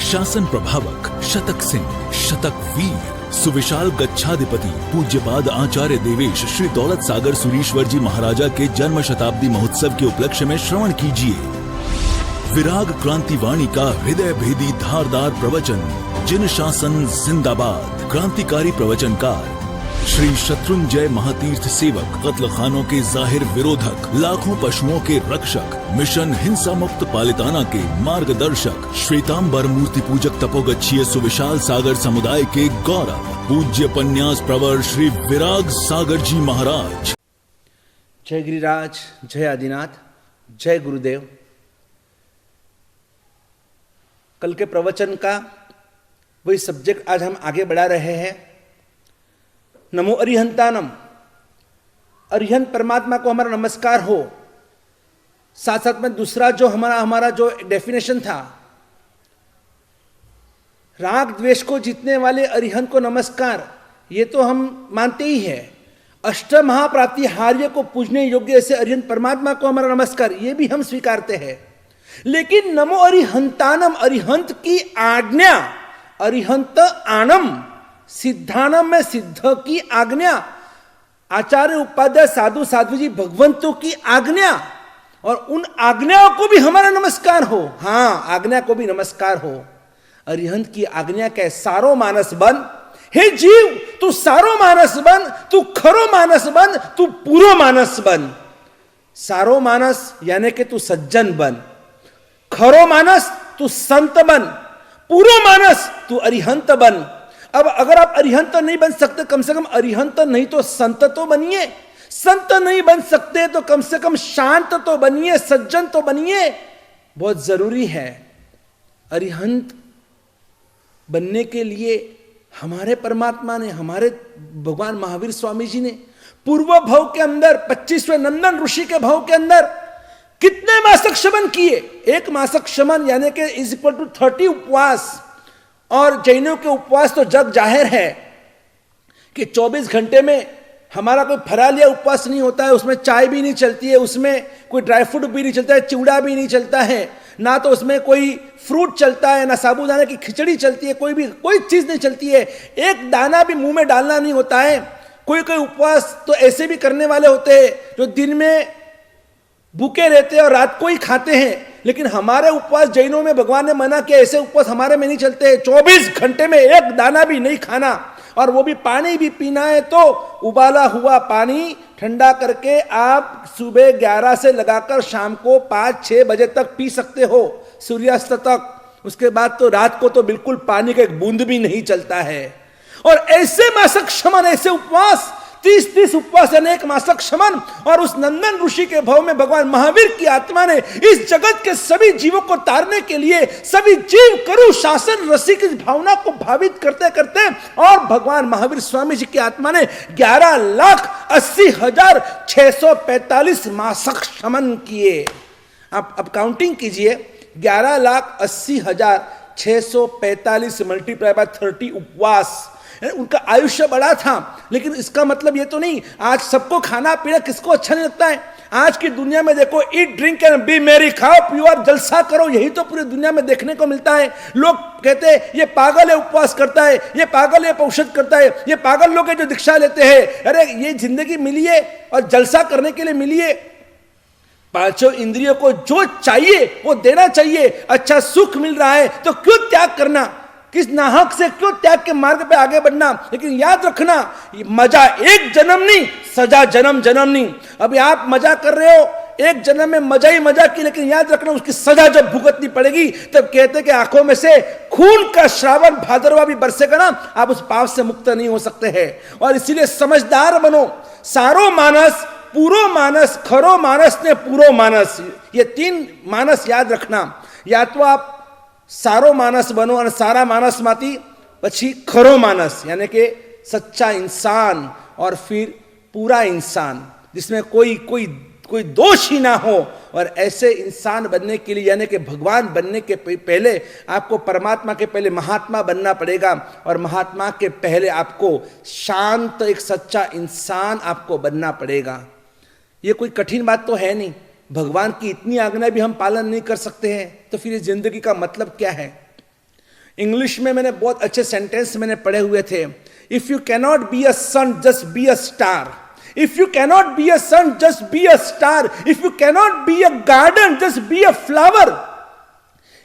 शासन प्रभावक शतक सिंह, शतक वीर, सुविशाल गच्छाधिपति पूज्यपाद आचार्य देवेश श्री दौलत सागर सुरीश्वर जी महाराजा के जन्म शताब्दी महोत्सव के उपलक्ष्य में श्रवण कीजिए विराग क्रांति वाणी का हृदय भेदी धारदार प्रवचन। जिन शासन जिंदाबाद। क्रांतिकारी प्रवचनकार श्री शत्रुंजय महातीर्थ सेवक, कत्ल खानों के जाहिर विरोधक, लाखों पशुओं के रक्षक, मिशन हिंसा मुक्त पालिताना के मार्गदर्शक, श्वेतांबर मूर्ति पूजक तपोगच्छीय सुविशाल सागर समुदाय के गौरव, पूज्य पन्यास प्रवर श्री विराग सागर जी महाराज। जय गिरिराज, जय आदिनाथ, जय गुरुदेव। कल के प्रवचन का वही सब्जेक्ट आज हम आगे बढ़ा रहे हैं। नमो अरिहंतानम। अरिहंत परमात्मा को हमारा नमस्कार हो। साथ साथ में दूसरा जो हमारा जो डेफिनेशन था, राग द्वेष को जीतने वाले अरिहंत को नमस्कार, ये तो हम मानते ही है। अष्ट महाप्राप्ति हार्य को पूजने योग्य ऐसे अरिहंत परमात्मा को हमारा नमस्कार, ये भी हम स्वीकारते हैं। लेकिन नमो अरिहंतानम, अरिहंत की आज्ञा, अरिहंत आनम, सिद्धानम में सिद्ध की आज्ञा, आचार्य उपाध्याय साधु साधु जी भगवंतों की आज्ञा, और उन आज्ञाओं को भी हमारा नमस्कार हो। हाँ, आज्ञा को भी नमस्कार हो। अरिहंत की आज्ञा क्या है? सारो मानस बन। हे जीव, तू सारो मानस बन, तू खरो मानस बन, तू पूरो मानस बन। सारो मानस यानी कि तू सज्जन बन, खरो मानस तू संत बन, पूरो मानस तू अरिहंत बन। अब अगर आप अरिहंत नहीं बन सकते, कम से कम अरिहंत नहीं तो संत तो बनिए। संत नहीं बन सकते तो कम से कम शांत तो बनिए, सज्जन तो बनिए। बहुत जरूरी है। अरिहंत बनने के लिए हमारे परमात्मा ने, हमारे भगवान महावीर स्वामी जी ने पूर्व भव के अंदर, 25वें नंदन ऋषि के भव के अंदर कितने मासक शमन किए? एक मासक शमन यानी कि इज इक्वल टू 30 उपवास। और जैनों के उपवास तो जग जाहिर है कि 24 घंटे में हमारा कोई फराल या उपवास नहीं होता है। उसमें चाय भी नहीं चलती है, उसमें कोई ड्राई फ्रूट भी नहीं चलता है, चिवड़ा भी नहीं चलता है, ना तो उसमें कोई फ्रूट चलता है, ना साबूदाने की खिचड़ी चलती है, कोई चीज नहीं चलती है। एक दाना भी मुंह में डालना नहीं होता है। कोई उपवास तो ऐसे भी करने वाले होते हैं जो दिन में भूखे रहते हैं और रात को ही खाते हैं। लेकिन हमारे उपवास जैनों में भगवान ने मना किया, ऐसे उपवास हमारे में नहीं चलते। 24 घंटे में एक दाना भी नहीं खाना, और वो भी पानी भी पीना है तो उबाला हुआ पानी ठंडा करके आप सुबह 11 से लगाकर शाम को 5-6 बजे तक पी सकते हो, सूर्यास्त तक। उसके बाद तो रात को तो बिल्कुल पानी का एक बूंद भी नहीं चलता है। और ऐसे मासक शमन, ऐसे उपवास, 30 उपवास, अनेक मासक शमन। और उस नंदन ऋषि के भव में भगवान महावीर की आत्मा ने इस जगत के सभी जीवों को तारने के लिए, सभी जीव करु शासन रसिक इस भावना को भावित करते करते, और भगवान महावीर स्वामी जी की आत्मा ने 11,80,645 मासक शमन किए। आप काउंटिंग कीजिए, 11,80,645 मल्टीप्लाई बाय 30 उपवास। उनका आयुष्य बड़ा था, लेकिन इसका मतलब ये तो नहीं आज सबको खाना पीना किसको अच्छा नहीं लगता है। आज की दुनिया में देखो, ईट ड्रिंक एंड बी मेरी, खाओ पियो और जलसा करो, यही तो पूरी दुनिया में देखने को मिलता है। लोग कहते हैं ये पागल है, उपवास करता है, ये पागल है, औषध करता है, ये पागल लोग हैं जो दीक्षा लेते हैं। अरे ये जिंदगी मिली है और जलसा करने के लिए मिली है। पांचों इंद्रियों को जो चाहिए वो देना चाहिए। अच्छा सुख मिल रहा है तो क्यों त्याग करना, किस नाहक से क्यों त्याग के मार्ग पे आगे बढ़ना। लेकिन याद रखना, मजा एक जन्म नहीं, सजा जन्म जन्म नहीं। अभी आप मजा कर रहे हो, एक जन्म में मजा ही मजा की, लेकिन याद रखना उसकी सजा जब भुगतनी पड़ेगी तब कहते कि आंखों में से खून का श्रावण भादरवा भी बरसेगा ना, आप उस पाप से मुक्त नहीं हो सकते हैं। और इसीलिए समझदार बनो। सारो मानस, पूरो मानस, खरो मानस ने पूरो मानस, ये 3 मानस याद रखना। या तो आप सारो मानस बनो और सारा मानस माती, पछी खरो मानस यानी कि सच्चा इंसान, और फिर पूरा इंसान जिसमें कोई दोष ही ना हो। और ऐसे इंसान बनने के लिए यानी कि भगवान बनने के पहले आपको परमात्मा के पहले महात्मा बनना पड़ेगा, और महात्मा के पहले आपको शांत एक सच्चा इंसान आपको बनना पड़ेगा। ये कोई कठिन बात तो है नहीं। भगवान की इतनी आज्ञा भी हम पालन नहीं कर सकते हैं तो फिर इस जिंदगी का मतलब क्या है। इंग्लिश में मैंने बहुत अच्छे सेंटेंस मैंने पढ़े हुए थे, if you cannot be a sun just be a star, if you cannot be a sun just be a star, if you cannot be a garden just be a flower,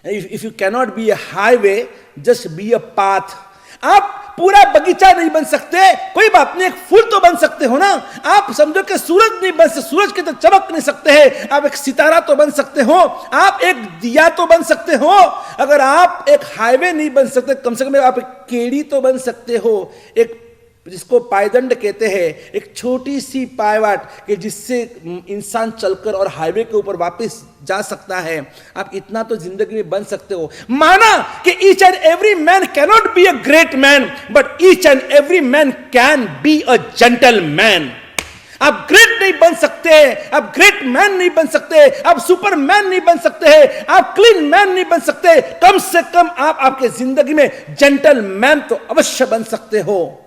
if you cannot be a highway just be a path. आप पूरा बगीचा नहीं बन सकते, कोई बात नहीं, एक फूल तो बन सकते हो ना। आप समझो कि सूरज नहीं बन सकते, सूरज की तो चमक नहीं सकते हैं, आप एक सितारा तो बन सकते हो, आप एक दिया तो बन सकते हो। अगर आप एक हाईवे नहीं बन सकते, कम से कम आप एक केड़ी तो बन सकते हो, एक जिसको पायदंड कहते हैं, एक छोटी सी पायवाट कि जिससे इंसान चलकर और हाईवे के ऊपर वापस जा सकता है। आप इतना तो जिंदगी में बन सकते हो। माना कि each and every man cannot be a great man, but each and every man can be a gentleman. आप ग्रेट नहीं बन सकते, आप ग्रेट मैन नहीं बन सकते, आप सुपरमैन नहीं बन सकते, आप क्लीन मैन नहीं बन सकते, कम से कम आप आपके जिंदगी में जेंटलमैन तो अवश्य बन सकते हो।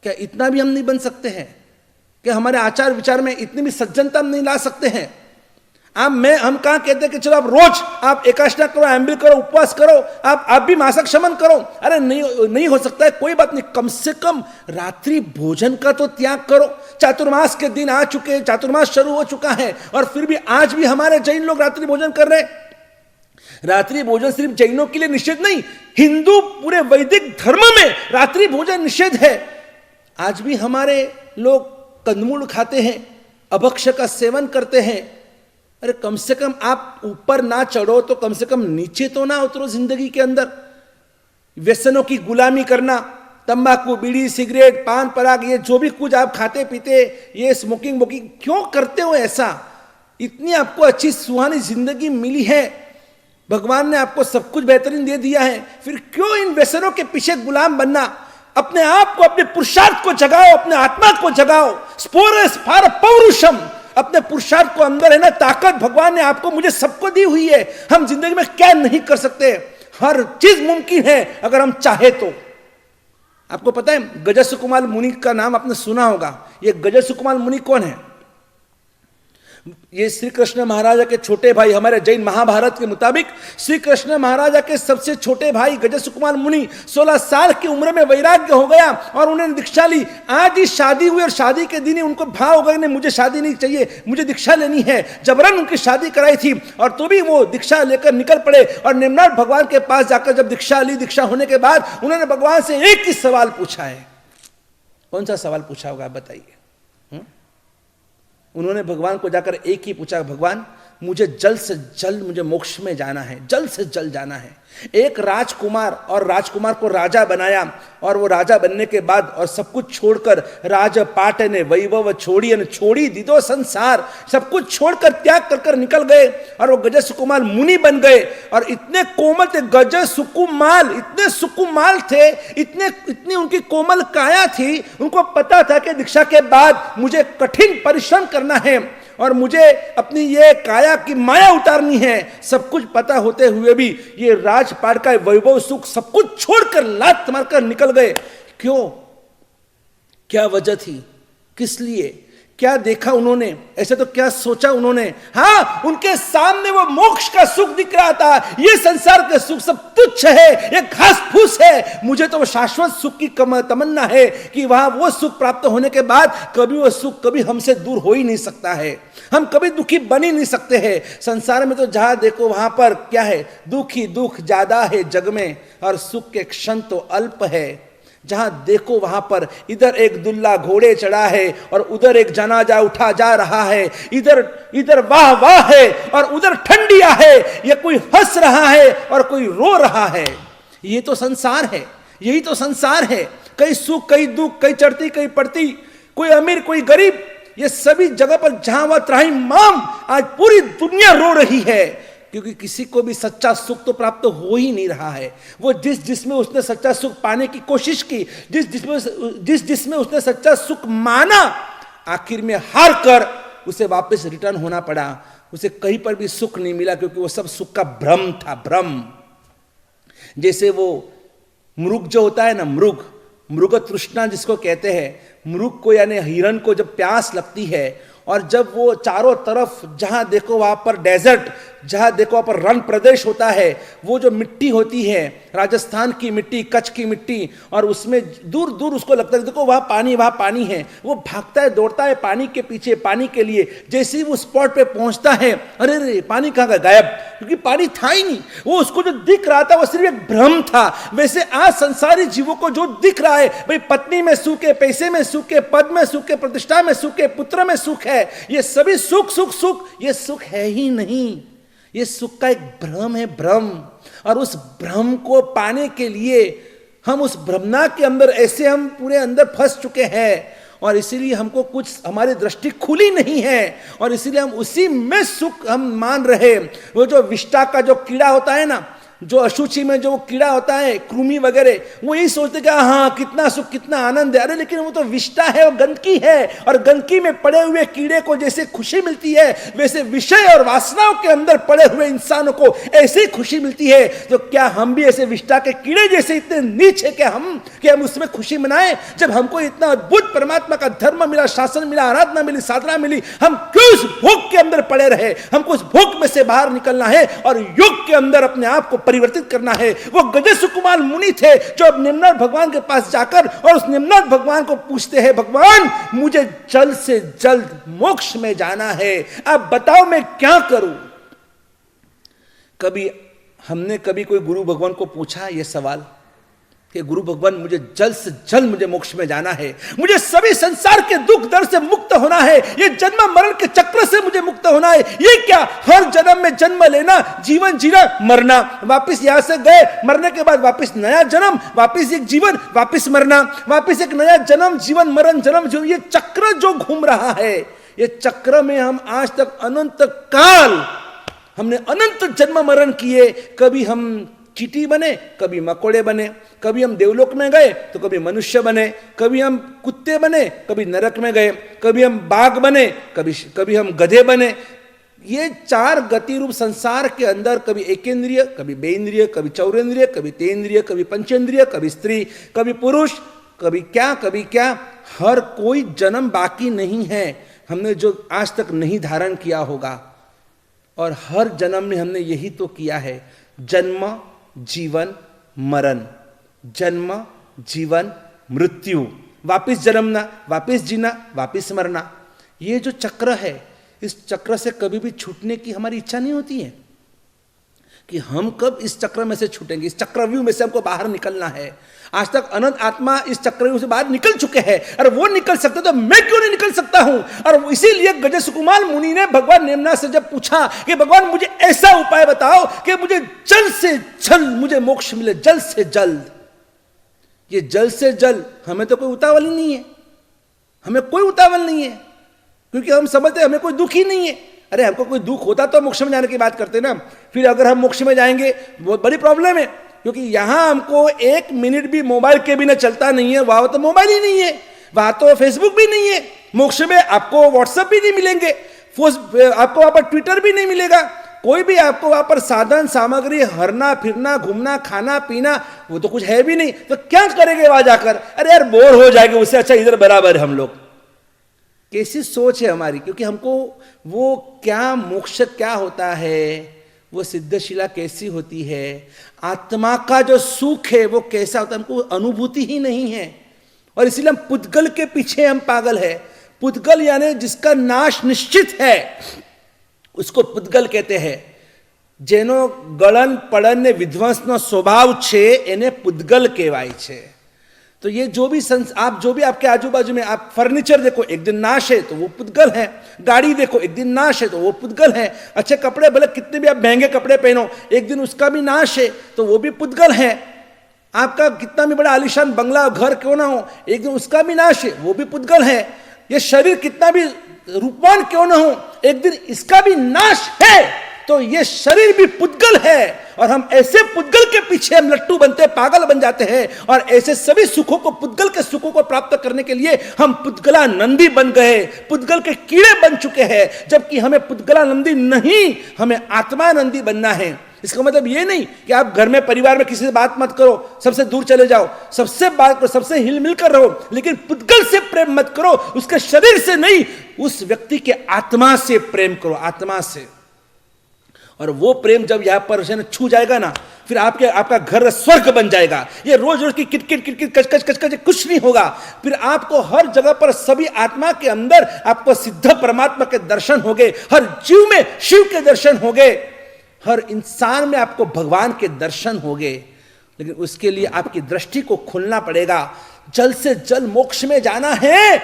क्या इतना भी हम नहीं बन सकते हैं? क्या हमारे आचार विचार में इतनी भी सज्जनता हम नहीं ला सकते हैं? हम कहां कहते हैं कि चलो आप रोज आप एकादशी करो, एम्बिल करो, उपवास करो, आप भी मासिक शमन करो। अरे नहीं हो सकता है, कोई बात नहीं, कम से कम रात्रि भोजन का तो त्याग करो। चातुर्मास के दिन आ चुके हैं, चातुर्मास शुरू हो चुका है, और फिर भी आज भी हमारे जैन लोग रात्रि भोजन कर रहे हैं। रात्रि भोजन सिर्फ जैनों के लिए निषेध नहीं, हिंदू पूरे वैदिक धर्म में रात्रि भोजन निषेध है। आज भी हमारे लोग कंदमूल खाते हैं, अभक्ष का सेवन करते हैं। अरे कम से कम आप ऊपर ना चढ़ो तो कम से कम नीचे तो ना उतरो जिंदगी के अंदर। व्यसनों की गुलामी करना, तंबाकू, बीड़ी, सिगरेट, पान पराग, ये जो भी कुछ आप खाते पीते, ये स्मोकिंग वोकिंग क्यों करते हो ऐसा? इतनी आपको अच्छी सुहानी जिंदगी मिली है, भगवान ने आपको सब कुछ बेहतरीन दे दिया है, फिर क्यों इन व्यसनों के पीछे गुलाम बनना? अपने आप को, अपने पुरुषार्थ को जगाओ, अपने आत्मा को जगाओ। स्पोरस फार पौरुषम, अपने पुरुषार्थ को अंदर है ना ताकत भगवान ने आपको मुझे सबको दी हुई है। हम जिंदगी में क्या नहीं कर सकते? हर चीज मुमकिन है अगर हम चाहे तो। आपको पता है गजसुकुमार मुनि का नाम आपने सुना होगा। ये गजसुकुमार मुनि कौन है? ये श्री कृष्ण महाराजा के छोटे भाई, हमारे जैन महाभारत के मुताबिक श्री कृष्ण महाराजा के सबसे छोटे भाई गजसुकुमार मुनि 16 साल की उम्र में वैराग्य हो गया और उन्होंने दीक्षा ली। आज ही शादी हुई और शादी के दिन ही उनको भाव हो गया, नहीं मुझे शादी नहीं चाहिए, मुझे दीक्षा लेनी है। जबरन उनकी शादी कराई थी और तो भी वो दीक्षा लेकर निकल पड़े और निम्नाथ भगवान के पास जाकर जब दीक्षा ली, दीक्षा होने के बाद उन्होंने भगवान से एक ही सवाल पूछा है। कौन सा सवाल पूछा होगा आप बताइए? उन्होंने भगवान को जाकर एक ही पूछा, भगवान मुझे जल्द से जल्द मुझे मोक्ष में जाना है, जल्द से जल्द जाना है। एक राजकुमार और राजकुमार को राजा बनाया और वो राजा बनने के बाद और सब कुछ छोड़कर राजपाट ने वैभव छोड़ी दीदो संसार, सब कुछ छोड़कर त्याग कर निकल गए और वो गजसुकुमार मुनि बन गए। और इतने कोमल थे गजसुकुमार, इतने सुकुमार थे, इतनी उनकी कोमल काया थी। उनको पता था कि दीक्षा के बाद मुझे कठिन परिश्रम करना है और मुझे अपनी ये काया की माया उतारनी है। सब कुछ पता होते हुए भी ये राजपाट का वैभव सुख सब कुछ छोड़कर लात मारकर निकल गए। क्यों? क्या वजह थी? किस लिए? क्या देखा उन्होंने? ऐसे तो क्या सोचा उन्होंने? हाँ, उनके सामने वो मोक्ष का सुख दिख रहा था। ये संसार के सुख सब तुच्छ है, ये घास फूस है। मुझे तो वो शाश्वत सुख की तमन्ना है कि वहां वो सुख प्राप्त होने के बाद कभी वो सुख कभी हमसे दूर हो ही नहीं सकता है, हम कभी दुखी बन ही नहीं सकते हैं। संसार में तो जहां देखो वहां पर क्या है? दुख ही दुख ज्यादा है जग में और सुख के क्षण तो अल्प है। जहां देखो वहां पर इधर एक दुल्ला घोड़े चढ़ा है और उधर एक जनाजा उठा जा रहा है, इधर वाह वाह है और उधर ठंडिया है। ये कोई हंस रहा है और कोई रो रहा है। ये तो संसार है, यही तो संसार है। कई सुख कई दुख, कई चढ़ती कई पड़ती, कोई अमीर कोई गरीब, ये सभी जगह पर जहां वह त्राहिमाम आज पूरी दुनिया रो रही है, क्योंकि किसी को भी सच्चा सुख तो प्राप्त हो ही नहीं रहा है। वो जिसमें उसने सच्चा सुख पाने की कोशिश की, जिसमें उसने सच्चा सुख माना, आखिर में हार कर उसे वापस रिटर्न होना पड़ा। उसे कहीं पर भी सुख नहीं मिला, क्योंकि वो सब सुख का भ्रम था, भ्रम। जैसे वो मृग जो होता है ना, मृग तृष्णा जिसको कहते हैं, मृग को यानी हिरण को जब प्यास लगती है और जब वो चारों तरफ जहां देखो वहां पर डेजर्ट, जहां देखो वहां पर रण प्रदेश होता है, वो जो मिट्टी होती है राजस्थान की मिट्टी, कच्छ की मिट्टी, और उसमें दूर दूर उसको लगता है देखो वहां पानी है, वो भागता है दौड़ता है पानी के पीछे, पानी के लिए। जैसे ही वो स्पॉट पे पहुंचता है, अरे रे पानी कहां गया, गायब, क्योंकि पानी था ही नहीं। वो उसको जो दिख रहा था वो सिर्फ एक भ्रम था। वैसे आज संसारी जीवों को जो दिख रहा है, भाई पत्नी में सुख है, पैसे में सुख है, पद में सुख है, प्रतिष्ठा में सुख है, पुत्र में सुख है, ये सभी सुख सुख सुख, ये सुख है ही नहीं। ये सुख का एक भ्रम है, भ्रम। और उस भ्रम को पाने के लिए हम उस भ्रमना के अंदर ऐसे हम पूरे अंदर फंस चुके हैं, और इसीलिए हमको कुछ हमारी दृष्टि खुली नहीं है, और इसीलिए हम उसी में सुख हम मान रहे। वो जो विष्टा का जो कीड़ा होता है ना, जो अशुचि में जो कीड़ा होता है, कृमि वगैरह, वो यही सोचते कि हाँ कितना सुख कितना आनंद है। अरे लेकिन वो तो विष्टा है, वो गंदगी है, और गंदगी में पड़े हुए कीड़े को जैसे खुशी मिलती है, वैसे विषय और वासनाओं के अंदर पड़े हुए इंसानों को ऐसे ही खुशी मिलती है। तो क्या हम भी ऐसे विष्टा के कीड़े जैसे इतने नीच है कि हम उसमें खुशी मनाएं? जब हमको इतना अद्भुत परमात्मा का धर्म मिला, शासन मिला, आराधना मिली, साधना मिली, हम क्यों उस भोग के अंदर पड़े रहे? हमको उस भोग में से बाहर निकलना है और योग के अंदर अपने आप को परिवर्तित करना है। वो गजे सुकुमार मुनि थे जो अब निम्नाथ भगवान के पास जाकर और उस निम्नाथ भगवान को पूछते हैं, भगवान मुझे जल्द से जल्द मोक्ष में जाना है, आप बताओ मैं क्या करूं? हमने कभी कोई गुरु भगवान को पूछा ये सवाल कि गुरु भगवान मुझे जल्द से जल्द मुझे मोक्ष में जाना है, मुझे सभी संसार के दुख दर्द से मुक्त होना है, ये जन्म मरण के चक्र से मुझे मुक्त होना है। ये क्या, हर जन्म में जन्म लेना, जीवन जीना, मरना, वापस यहां से गए, मरने के बाद वापस नया जन्म, वापस एक जीवन, वापस मरना, वापस एक नया जन्म, जीवन मरण जन्म, जो ये चक्र जो घूम रहा है, ये चक्र में हम आज तक अनंत काल हमने अनंत जन्म मरण किए। कभी हम चींटी बने, कभी मकोड़े बने, कभी हम देवलोक में गए तो कभी मनुष्य बने, कभी हम कुत्ते बने, कभी नरक में गए, कभी हम बाघ बने, कभी हम गधे बने। ये चार गति रूप संसार के अंदर कभी एकेंद्रिय, कभी बेइंद्रिय, कभी चौरेंद्रिय, कभी तेंद्रिय, कभी पंचेंद्रिय, कभी स्त्री, कभी पुरुष, कभी क्या, हर कोई जन्म बाकी नहीं है हमने जो आज तक नहीं धारण किया होगा। और हर जन्म में हमने यही तो किया है, जन्म जीवन मरण, जन्म जीवन मृत्यु, वापिस जन्मना, वापिस जीना, वापिस मरना। ये जो चक्र है, इस चक्र से कभी भी छूटने की हमारी इच्छा नहीं होती है कि हम कब इस चक्र में से छूटेंगे, इस चक्रव्यूह में से हमको बाहर निकलना है। आज तक अनंत आत्मा इस चक्रव्यूह से बाहर निकल चुके हैं, और वो निकल सकते तो मैं क्यों नहीं निकल सकता हूं? और इसीलिए गजे सुकुमार मुनि ने भगवान नेमनाथ से जब पूछा कि भगवान मुझे ऐसा उपाय बताओ कि मुझे जल्द से जल्द मुझे मोक्ष मिले, जल्द से जल्द। ये जल्द से जल्द, हमें तो कोई उतावल ही नहीं है, हमें कोई उतावल नहीं है, क्योंकि हम समझते हैं हमें कोई दुख ही नहीं है। अरे हमको कोई दुख होता तो मोक्ष में जाने की बात करते ना, फिर अगर हम मोक्ष में जाएंगे बहुत बड़ी प्रॉब्लम है, क्योंकि यहां हमको एक मिनट भी मोबाइल के बिना चलता नहीं है। वहां तो मोबाइल ही नहीं है, वहां तो फेसबुक भी नहीं है, मोक्ष में आपको व्हाट्सएप भी नहीं मिलेंगे, आपको वहां पर ट्विटर भी नहीं मिलेगा, कोई भी आपको वहां पर साधन सामग्री, हरना फिरना, घूमना खाना पीना, वो तो कुछ है भी नहीं। तो क्या करेंगे वहां जाकर? अरे यार बोर हो जाएंगे, उससे अच्छा इधर बराबर है हम लोग। कैसी सोच है हमारी, क्योंकि हमको वो क्या मोक्ष क्या होता है, वो सिद्धशिला कैसी होती है, आत्मा का जो सुख है वो कैसा होता है, हमको अनुभूति ही नहीं है। और इसीलिए हम पुद्गल के पीछे हम पागल है। पुद्गल यानी जिसका नाश निश्चित है, उसको पुद्गल कहते हैं। जेनो गलन पड़न ने विध्वंस नो स्वभाव छे एने पुद्गल कहवाय छे। तो ये जो भी आप जो भी आपके आजू बाजू में आप फर्नीचर देखो, एक दिन नाश है तो वो पुद्गल है, गाड़ी देखो एक दिन नाश है तो वो पुद्गल है, अच्छे कपड़े भले कितने भी आप महंगे कपड़े पहनो, एक दिन उसका भी नाश है तो वो भी पुद्गल है। आपका कितना भी बड़ा आलीशान बंगला घर क्यों ना हो, एक दिन उसका भी नाश है, वो भी पुद्गल है। ये शरीर कितना भी रूपवान क्यों ना हो, एक दिन इसका भी नाश है, तो ये शरीर भी पुद्गल है। और हम ऐसे पुद्गल के पीछे हम लट्टू बनते, पागल बन जाते हैं, और ऐसे सभी सुखों को, पुद्गल के सुखों को प्राप्त करने के लिए हम पुद्गला नंदी बन गए, पुद्गल के कीड़े बन चुके हैं, जबकि हमें पुद्गला नंदी नहीं, हमें आत्मा नंदी बनना है। इसका मतलब ये नहीं कि आप घर में परिवार में किसी से बात मत करो, सबसे दूर चले जाओ, सबसे बात करो, सबसे हिल मिल कर रहो, लेकिन पुद्गल से प्रेम मत करो, उसके शरीर से नहीं, उस व्यक्ति के आत्मा से प्रेम करो, आत्मा से। और वो प्रेम जब यहां पर छू जाएगा ना, फिर आपका घर स्वर्ग बन जाएगा। ये रोज रोज की किटकिट किटकिट कचकच कचकच कुछ नहीं होगा। फिर आपको हर जगह पर सभी आत्मा के अंदर आपको सिद्ध परमात्मा के दर्शन होंगे, हर जीव में शिव के दर्शन होंगे, हर इंसान में आपको भगवान के दर्शन होंगे। लेकिन उसके लिए आपकी दृष्टि को खोलना पड़ेगा। जल्द से जल्द मोक्ष में जाना है,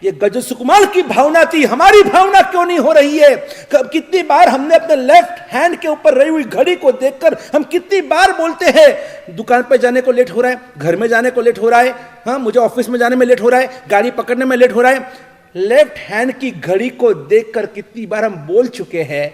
ये गज सुकुमार की भावना थी, हमारी भावना क्यों नहीं हो रही है? कितनी बार हमने अपने लेफ्ट हैंड के ऊपर रही हुई घड़ी को देखकर हम कितनी बार बोलते हैं दुकान पर जाने को लेट हो रहा है, घर में जाने को लेट हो रहा है, हाँ मुझे ऑफिस में जाने में लेट हो रहा है, गाड़ी पकड़ने में लेट हो रहा है। लेफ्ट हैंड की घड़ी को देखकर कितनी बार हम बोल चुके हैं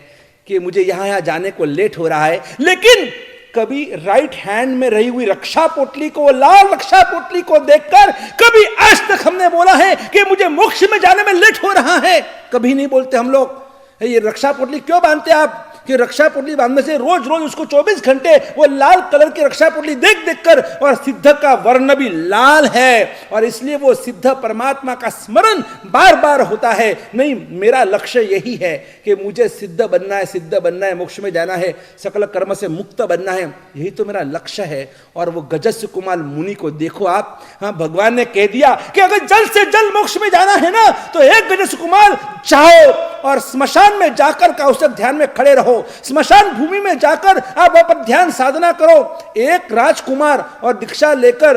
कि मुझे यहां जाने को लेट हो रहा है। लेकिन कभी राइट हैंड में रही हुई रक्षा पोटली को, लाल रक्षा पोटली को देखकर कभी आज तक हमने बोला है कि मुझे मोक्ष में जाने में लेट हो रहा है? कभी नहीं बोलते हम लोग। ये रक्षा पोटली क्यों बांधते आप? कि रक्षा पोटली बांधने से रोज रोज उसको 24 घंटे वो लाल कलर की रक्षा पोटली देख देख कर, और सिद्ध का वर्ण भी लाल है, और इसलिए वो सिद्ध परमात्मा का स्मरण बार बार होता है। नहीं, मेरा लक्ष्य यही है कि मुझे सिद्ध बनना है, सिद्ध बनना है, मोक्ष में जाना है, सकल कर्म से मुक्त बनना है, यही तो मेरा लक्ष्य है। और वो गजस्य कुमार मुनि को देखो आप, हाँ भगवान ने कह दिया कि अगर जल्द से जल्द मोक्ष में जाना है ना, तो एक गजस्य कुमार जाओ और स्मशान में जाकर कौशिक ध्यान में खड़े रहो, स्मशान भूमि में जाकर आप वहां पर ध्यान साधना करो। एक राजकुमार और दीक्षा लेकर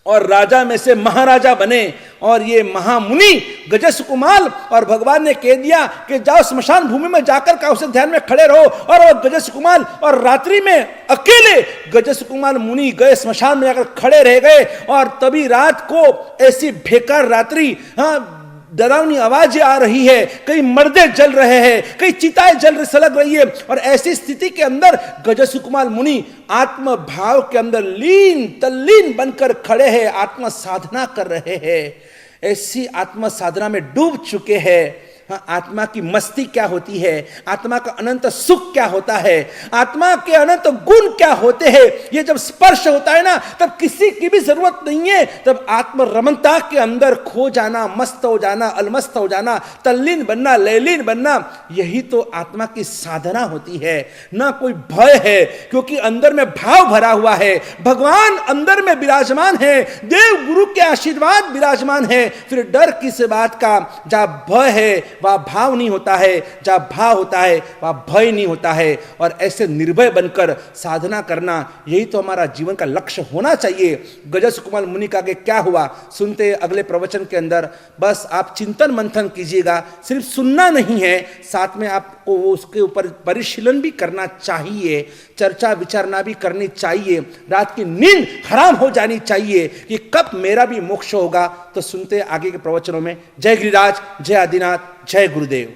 और राजा में से महाराजा बने, और ये महामुनि गजस्य कुमार, और भगवान ने कह दिया कि जाओ स्मशान भूमि में जाकर कौशिक ध्यान में खड़े रहो। और वो गजस्य कुमार और रात्रि में अकेले गजस्य कुमार मुनि गए स्मशान में जाकर खड़े रह गए, और तभी रात को ऐसी बेकार रात्रि, हाँ डरावनी आवाजें आ रही है, कई मर्दे जल रहे हैं, कई चिताएं जल सलग रही है, और ऐसी स्थिति के अंदर गजस्य कुमार मुनि आत्म भाव के अंदर लीन तल्लीन बनकर खड़े हैं, आत्म साधना कर रहे हैं। ऐसी आत्म साधना में डूब चुके हैं। हाँ, आत्मा की मस्ती क्या होती है, आत्मा का अनंत सुख क्या होता है, आत्मा के अनंत गुण क्या होते हैं, ये जब स्पर्श होता है ना, तब किसी की भी जरूरत नहीं है, तब आत्म रमणता के अंदर खो जाना, मस्त हो जाना, अलमस्त हो जाना, तल्लीन बनना, लयलीन बनना, यही तो आत्मा की साधना होती है। ना कोई भय है, क्योंकि अंदर में भाव भरा हुआ है, भगवान अंदर में विराजमान है, देव गुरु के आशीर्वाद विराजमान है। फिर डर किस बात का? जहां भय है वह भाव नहीं होता है, जहां भाव होता है वह भय नहीं होता है। और ऐसे निर्भय बनकर साधना करना, यही तो हमारा जीवन का लक्ष्य होना चाहिए। गजस्य कुमार मुनि का क्या हुआ सुनते अगले प्रवचन के अंदर। बस आप चिंतन मंथन कीजिएगा, सिर्फ सुनना नहीं है, साथ में आपको उसके ऊपर परिशीलन भी करना चाहिए, चर्चा विचारना भी करनी चाहिए, रात की नींद हराम हो जानी चाहिए कि कब मेरा भी मोक्ष होगा। तो सुनते आगे के प्रवचनों में। जय गिरिराज, जय आदिनाथ, जय गुरुदेव।